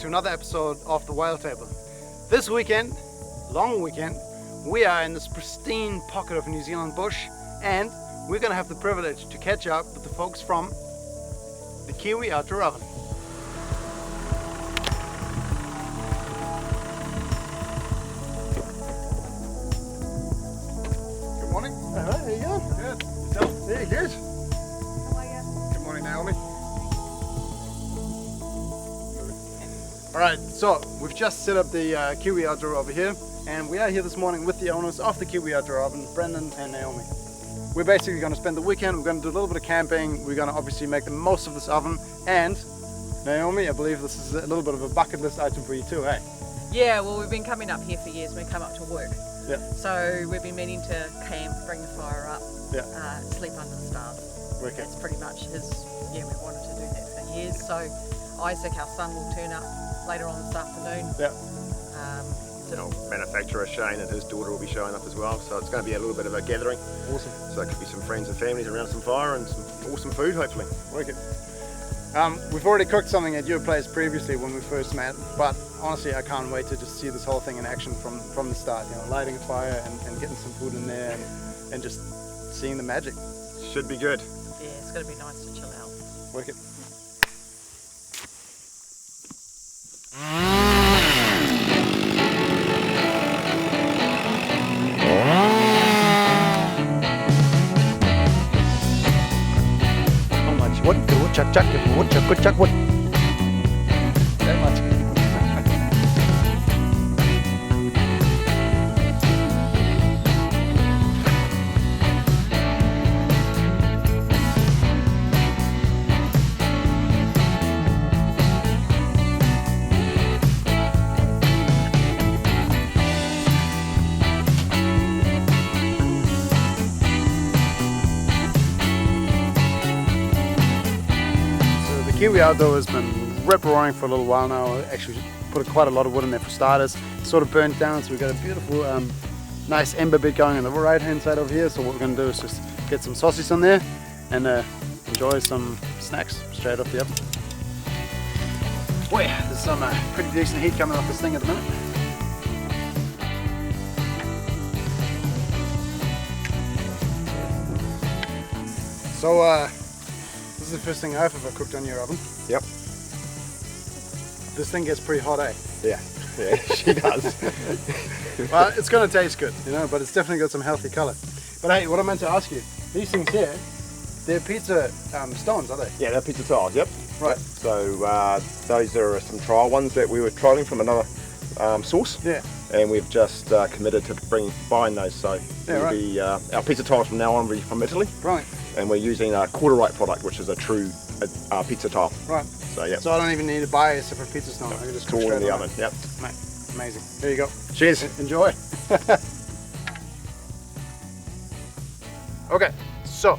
another episode of the Wild Table. This weekend, long weekend, we are in this pristine pocket of New Zealand bush, and we're gonna have the privilege to catch up with the folks from the Kiwi Outdoor Oven. Good morning. Alright, how you going? Good. Yourself? Yeah, good. How are you? Good morning, Naomi. Alright, so we've just set up the Kiwi Outdoor over here, and we are here this morning with the owners of the Kiwi Outdoor Oven, Brendan and Naomi. We're basically going to spend the weekend, we're going to do a little bit of camping, we're going to obviously make the most of this oven, and Naomi, I believe this is a little bit of a bucket list item for you too, hey? Yeah, well, we've been coming up here for years. We come up to work. Yeah. So we've been meaning to camp, bring the fire up, Yeah. sleep under the stars. Wicked. That's pretty much we wanted to do that for years. So Isaac, our son, will turn up later on this afternoon. Yeah. Our manufacturer Shane and his daughter will be showing up as well, so it's going to be a little bit of a gathering. Awesome. So it could be some friends and families around some fire and some awesome food, hopefully. Wicked. We've already cooked something at your place previously when we first met, but honestly I can't wait to just see this whole thing in action from the start, you know, lighting a fire and getting some food in there and just seeing the magic. Should be good. Yeah, it's going to be nice to chill out. Wicked. Chuck, chuck, wood, chuck, good, chuck, wood. Very much. Kiwi Outdoor has been rip-roaring for a little while now. I actually put quite a lot of wood in there for starters. It's sort of burnt down, so we've got a beautiful, nice ember bit going on the right-hand side over here. So what we're going to do is just get some sausage on there and enjoy some snacks straight off the oven. Boy, there's some pretty decent heat coming off this thing at the minute. So, this is the first thing I've ever cooked on your oven. Yep. This thing gets pretty hot, eh? Yeah, she does. Well, it's going to taste good, you know, but it's definitely got some healthy colour. But hey, what I meant to ask you, these things here, they're pizza stones, are they? Yeah, they're pizza tiles, yep. Right. Yep. So those are some trial ones that we were trialling from another source. Yeah. And we've just committed to buying those, so yeah, be, our pizza tiles from now on will be from Italy. Right. And we're using a Crawdad product, which is a true pizza tile. Right. So yeah. So I don't even need to buy a separate pizza stone. I can just cook all in the on oven. it. Yep. Mate, amazing. There you go. Cheers. Enjoy. Okay, so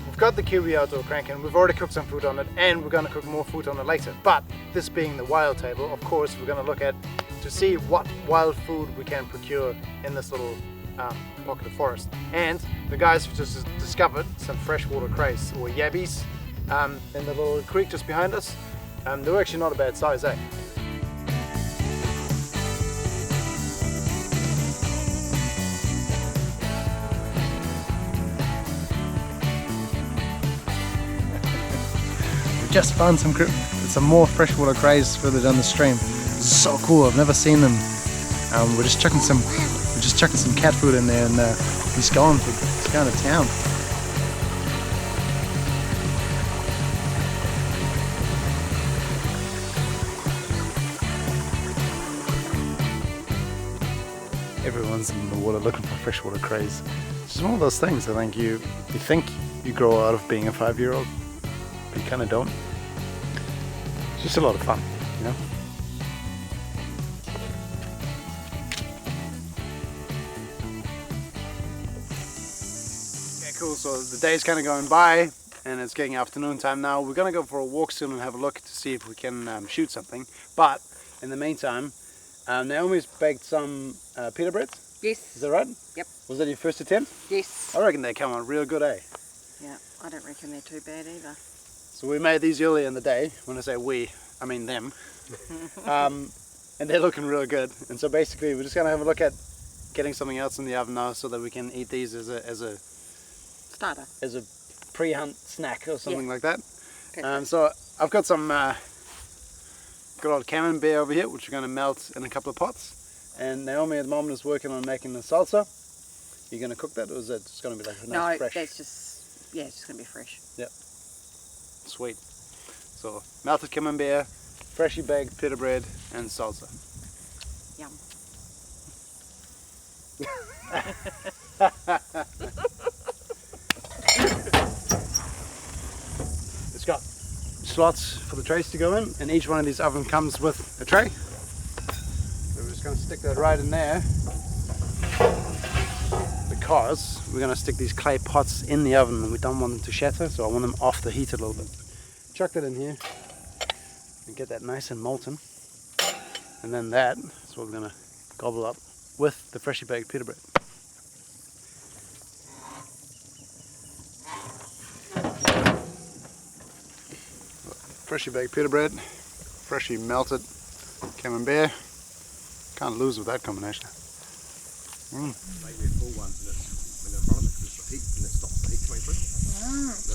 we've got the Kiwi Outdoor cranking. We've already cooked some food on it, and we're going to cook more food on it later. But this being the wild table, of course, we're going to look at to see what wild food we can procure in this little pocket of forest. And the guys have just discovered some freshwater crays, or yabbies, in the little creek just behind us. They were actually not a bad size, eh? We just found some more freshwater crays further down the stream. This is so cool. I've never seen them. We're just chucking some cat food in there, and he's going to town. Everyone's in the water looking for freshwater crays. It's just one of those things. I think you think you grow out of being a 5-year-old, but you kind of don't. It's just a lot of fun, you know. Cool, so the day's kind of going by and it's getting afternoon time now. We're going to go for a walk soon and have a look to see if we can shoot something. But in the meantime, Naomi's baked some pita breads. Yes. Is that right? Yep. Was that your first attempt? Yes. I reckon they come out real good, eh? Yeah, I don't reckon they're too bad either. So we made these earlier in the day. When I say we, I mean them. and they're looking real good. And so basically we're just gonna have a look at getting something else in the oven now so that we can eat these as a Starter. as a pre-hunt snack or something like that. Perfect. So I've got some good old camembert over here, which we're going to melt in a couple of pots. And Naomi at the moment is working on making the salsa. You're going to cook that, or is it just going to be like a nice fresh? No, that's just, yeah, it's just going to be fresh. Yep. Sweet. So melted camembert, freshly baked pita bread, and salsa. Yum. It's got slots for the trays to go in, and each one of these ovens comes with a tray. So we're just going to stick that right in there, because we're going to stick these clay pots in the oven and we don't want them to shatter, so I want them off the heat a little bit. Chuck that in here and get that nice and molten, and then that is what we're going to gobble up with the freshly baked pita bread. Freshly baked pita bread, freshly melted camembert. Can't lose with that combination. Maybe a full one when they're in front of it, because the heat, and it stops the heat coming through.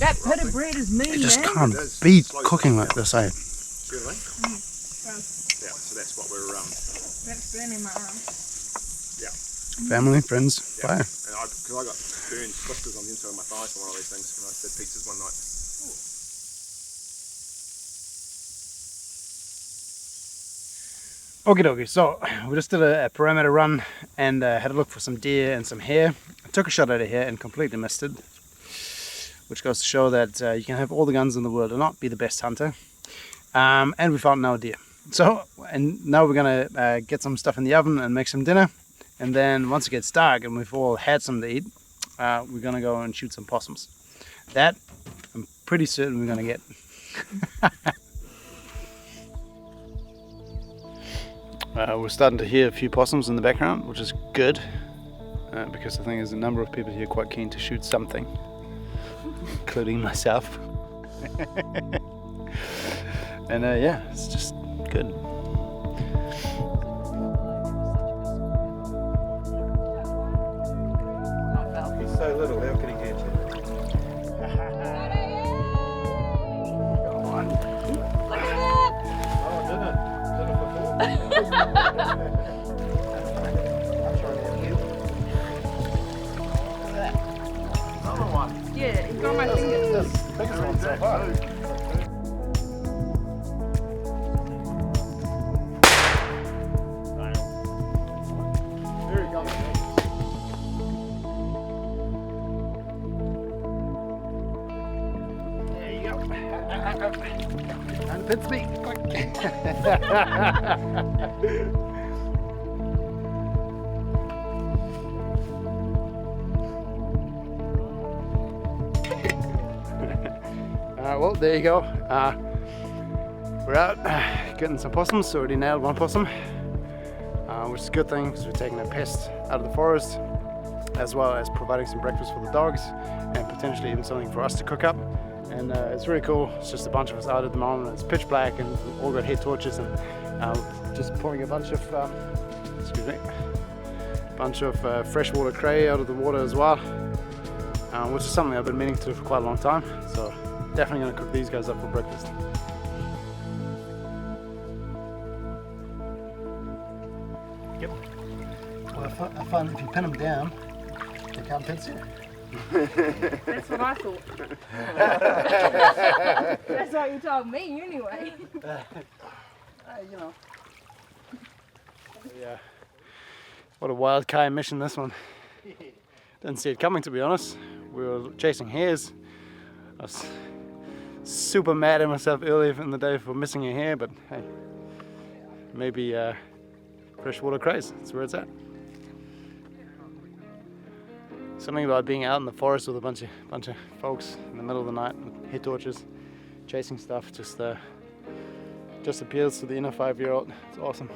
That pita bread is mean, I just man. can't beat cooking like this, eh? See what I mean? Yeah, so that's what we're, That's burning my arm. yeah. Family, friends, Yeah. fire. And because I got burned blisters on the inside of my thighs from one of these things when I did pizzas one night. Okie dokie, so we just did a perimeter run and had a look for some deer and some hare. I took a shot at a hare and completely missed it, which goes to show that you can have all the guns in the world and not be the best hunter. And we found no deer. So, and now we're gonna get some stuff in the oven and make some dinner. And then once it gets dark and we've all had something to eat, we're gonna go and shoot some possums. That I'm pretty certain we're gonna get. We're starting to hear a few possums in the background, which is good, because I think there's a number of people here quite keen to shoot something, including myself. And yeah, it's just good. He's so little, how can he get you? Yeah, it's on my fingers. Biggest one so far. There you go. There you go. And pits me. Well, there you go. We're out getting some possums. Already nailed one possum, which is a good thing because we're taking a pest out of the forest, as well as providing some breakfast for the dogs and potentially even something for us to cook up. And it's really cool. It's just a bunch of us out at the moment. It's pitch black and we've all got head torches and just pouring a bunch of freshwater cray out of the water as well, which is something I've been meaning to do for quite a long time. So definitely going to cook these guys up for breakfast. Yep. Well, I find if you pin them down, they can't pinch you. That's what I thought. That's what you told me anyway. You know. Yeah. What a wild Kai mission this one. Didn't see it coming, to be honest. We were chasing hares. I was super mad at myself earlier in the day for missing a hare, but hey, maybe freshwater craze. That's where it's at. Something about being out in the forest with a bunch of folks in the middle of the night with head torches, chasing stuff, just appeals to the inner 5-year-old. It's awesome.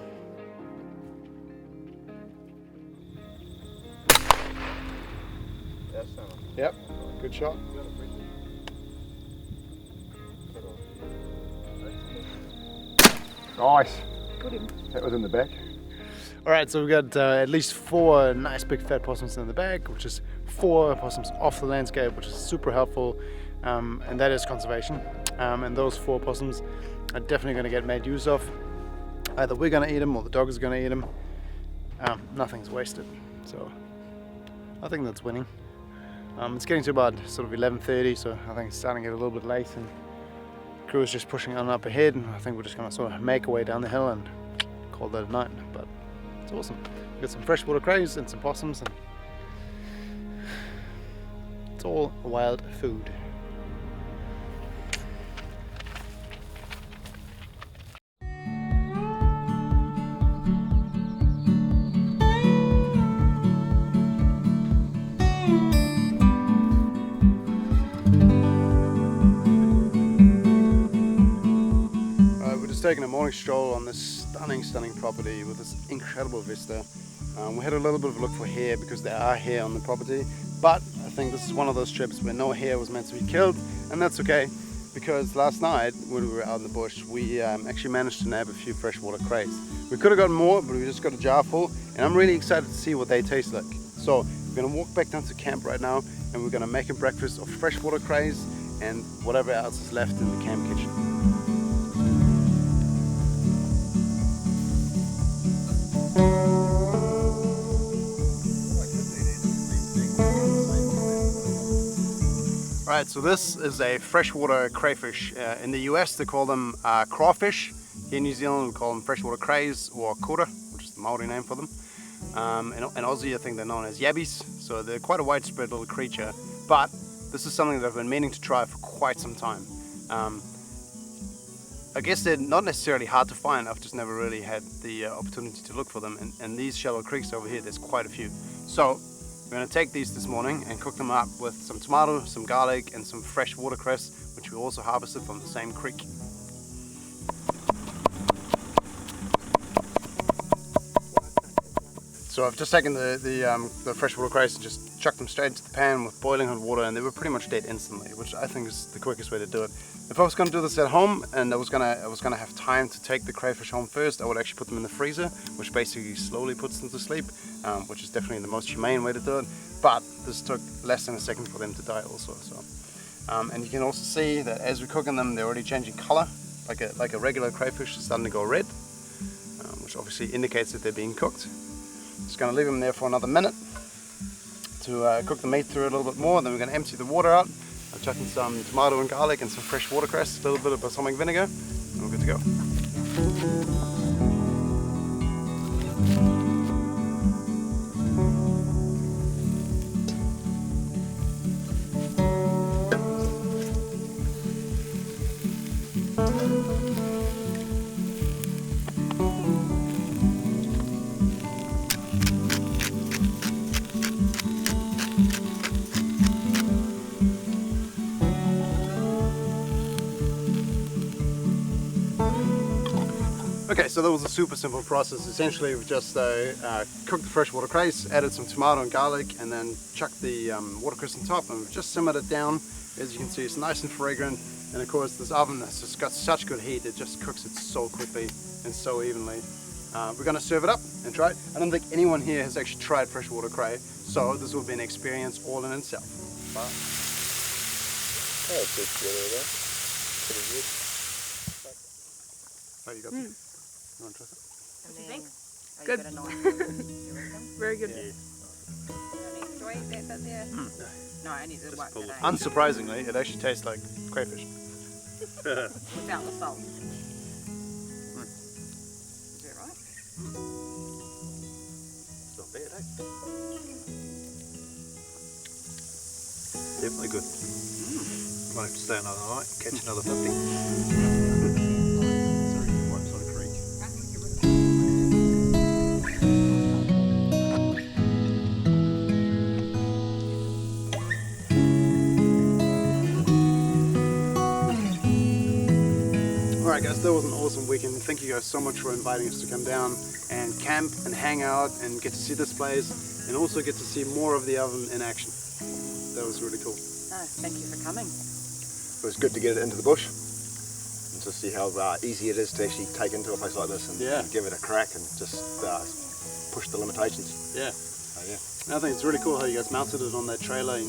Yep, good shot. Nice. Got him. That was in the back. Alright, so we've got at least 4 nice big fat possums in the bag, which is 4 possums off the landscape, which is super helpful, and that is conservation. And those 4 possums are definitely going to get made use of. Either we're going to eat them or the dog is going to eat them. Nothing's wasted, so I think that's winning. It's getting to about sort of 11:30, so I think it's starting to get a little bit late, and the crew is just pushing on up ahead, and I think we're just going to sort of make our way down the hill and call that a night. But it's awesome. We've got some freshwater crays and some possums, and it's all wild food. Taking a morning stroll on this stunning property with this incredible vista. We had a little bit of a look for hare because there are hare on the property, but I think this is one of those trips where no hare was meant to be killed, and that's okay, because last night when we were out in the bush we actually managed to nab a few freshwater crays. We could have gotten more, but we just got a jar full, and I'm really excited to see what they taste like. So we're going to walk back down to camp right now, and we're going to make a breakfast of freshwater crays and whatever else is left in the camp kitchen. Right, so this is a freshwater crayfish. In the US they call them crawfish. Here in New Zealand we call them freshwater crays or kura, which is the Maori name for them. In Aussie I think they're known as yabbies, so they're quite a widespread little creature. But this is something that I've been meaning to try for quite some time. I guess they're not necessarily hard to find, I've just never really had the opportunity to look for them. And these shallow creeks over here, there's quite a few. So we're going to take these this morning and cook them up with some tomato, some garlic and some fresh watercress, which we also harvested from the same creek. So I've just taken the freshwater crayfish and just chucked them straight into the pan with boiling hot water, and they were pretty much dead instantly, which I think is the quickest way to do it. If I was going to do this at home and I was gonna have time to take the crayfish home first, I would actually put them in the freezer, which basically slowly puts them to sleep, which is definitely the most humane way to do it. But this took less than a second for them to die also. So, and you can also see that as we're cooking them, they're already changing color, like a regular crayfish is starting to go red, which obviously indicates that they're being cooked. Just going to leave them there for another minute to cook the meat through a little bit more. Then we're going to empty the water out. I've chucked in some tomato and garlic and some fresh watercress, a little bit of balsamic vinegar, and we're good to go. Okay, so that was a super simple process. Essentially we've just cooked the freshwater crays, added some tomato and garlic, and then chucked the watercress on top, and we've just simmered it down. As you can see, it's nice and fragrant, and of course this oven has just got such good heat, it just cooks it so quickly and so evenly. We're going to serve it up and try it. I don't think anyone here has actually tried freshwater cray, so this will be an experience all in itself. Bye. Oh, it's good together, pretty good. Oh, you got them? You want to try it? And do you then, think? oh, Good. You got a knife. You reckon? Very good. Yeah. Do I eat that bit there? No, I need to wipe pull it it. out. Unsurprisingly, it actually tastes like crayfish. Without the salt. Is that right? It's not bad, eh? Definitely good. Might have to stay another night, catch another 50. Alright guys, that was an awesome weekend. Thank you guys so much for inviting us to come down and camp and hang out and get to see this place, and also get to see more of the oven in action. That was really cool. No, thank you for coming. It was good to get it into the bush. and to see how easy it is to actually take into a place like this and give it a crack and just push the limitations. Yeah. So, yeah. I think it's really cool how you guys mounted it on that trailer and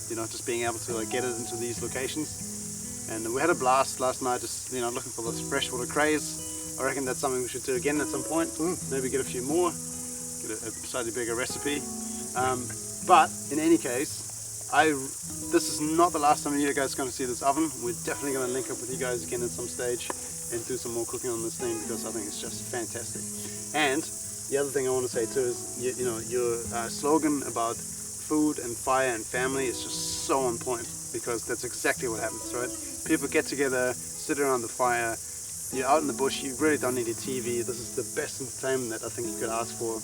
you know, just being able to like get it into these locations. And we had a blast last night, just you know, looking for those freshwater crays. I reckon that's something we should do again at some point. Maybe get a few more, get a slightly bigger recipe. But in any case, this is not the last time you guys are going to see this oven. We're definitely going to link up with you guys again at some stage and do some more cooking on this thing, because I think it's just fantastic. And the other thing I want to say too is, you know, your slogan about food and fire and family is just so on point, because that's exactly what happens, right? People get together, sit around the fire, you're out in the bush, you really don't need a TV. This is the best entertainment that I think you could ask for.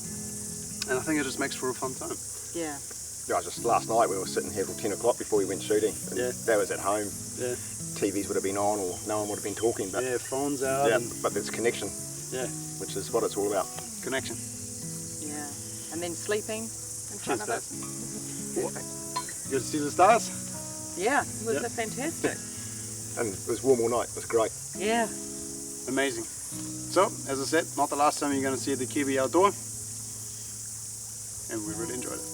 And I think it just makes for a fun time. Yeah. Yeah, just last night we were sitting here till 10 o'clock before we went shooting. And that was at home. Yeah. TVs would have been on, or no one would have been talking. But yeah, phones out. Yeah, but there's connection. Yeah. Which is what it's all about. Connection. Yeah. And then sleeping in front of it. Perfect. Good to see the stars? Yeah, it was fantastic. And it was warm all night, it was great. Yeah. Amazing. So, as I said, not the last time you're going to see the Kiwi Outdoor. And we really enjoyed it.